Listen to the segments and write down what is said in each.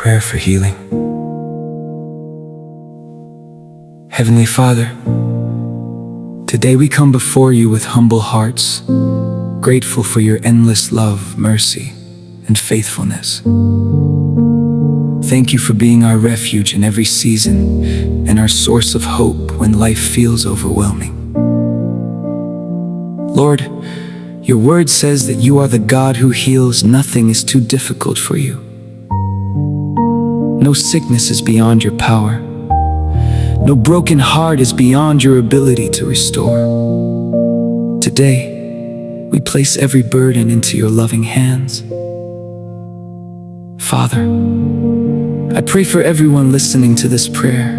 prayer for healing. Heavenly Father, today we come before you with humble hearts, grateful for your endless love, mercy, and faithfulness. Thank you for being our refuge in every season and our source of hope when life feels overwhelming. Lord, your word says that you are the God who heals. Nothing is too difficult for you. No sickness is beyond your power. No broken heart is beyond your ability to restore. Today, we place every burden into your loving hands. Father, I pray for everyone listening to this prayer.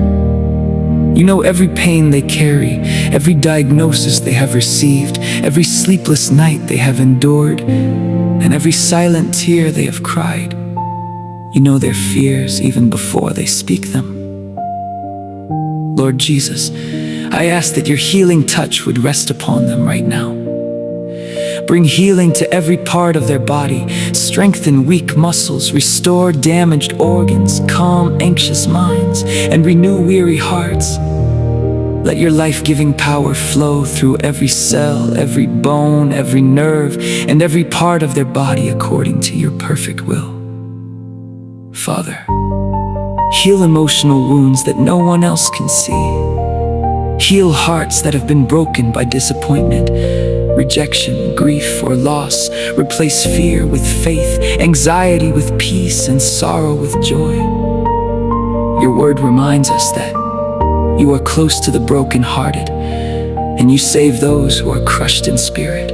You know every pain they carry, every diagnosis they have received, every sleepless night they have endured, and every silent tear they have cried. You know their fears even before they speak them. Lord Jesus, I ask that your healing touch would rest upon them right now. Bring healing to every part of their body, strengthen weak muscles, restore damaged organs, calm anxious minds, and renew weary hearts. Let your life-giving power flow through every cell, every bone, every nerve, and every part of their body according to your perfect will. Father, heal emotional wounds that no one else can see. Heal hearts that have been broken by disappointment, rejection, grief, or loss. Replace fear with faith, anxiety with peace, and sorrow with joy. Your word reminds us that you are close to the brokenhearted, and you save those who are crushed in spirit.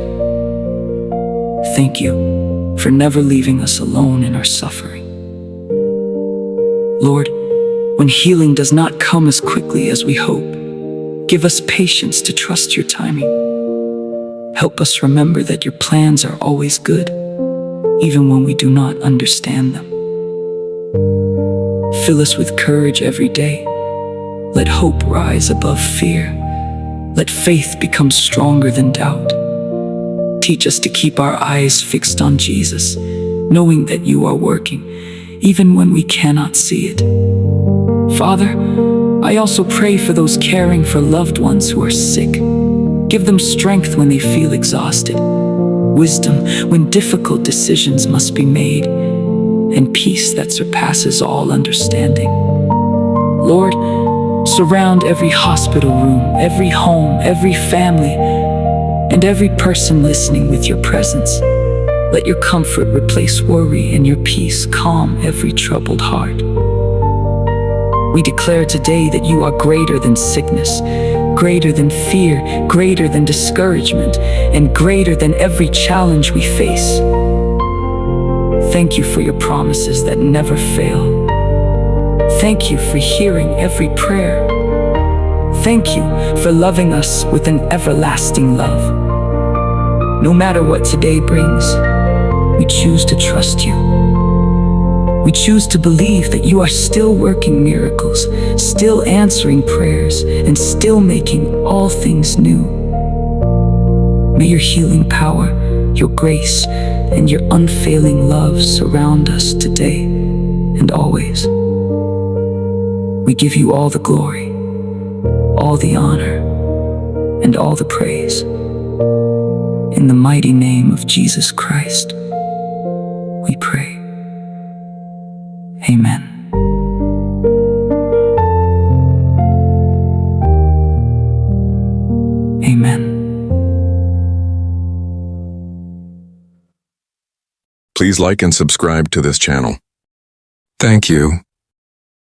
Thank you for never leaving us alone in our suffering. Lord, when healing does not come as quickly as we hope, give us patience to trust your timing. Help us remember that your plans are always good, even when we do not understand them. Fill us with courage every day. Let hope rise above fear. Let faith become stronger than doubt. Teach us to keep our eyes fixed on Jesus, knowing that you are working, even when we cannot see it. Father, I also pray for those caring for loved ones who are sick. Give them strength when they feel exhausted, wisdom when difficult decisions must be made, and peace that surpasses all understanding. Lord, surround every hospital room, every home, every family, and every person listening with your presence. Let your comfort replace worry and your peace calm every troubled heart. We declare today that you are greater than sickness, greater than fear, greater than discouragement, and greater than every challenge we face. Thank you for your promises that never fail. Thank you for hearing every prayer. Thank you for loving us with an everlasting love. No matter what today brings, we choose to trust you. We choose to believe that you are still working miracles, still answering prayers, and still making all things new. May your healing power, your grace, and your unfailing love surround us today and always. We give you all the glory, all the honor, and all the praise. In the mighty name of Jesus Christ, we pray. Amen. Amen. Please like and subscribe to this channel. Thank you.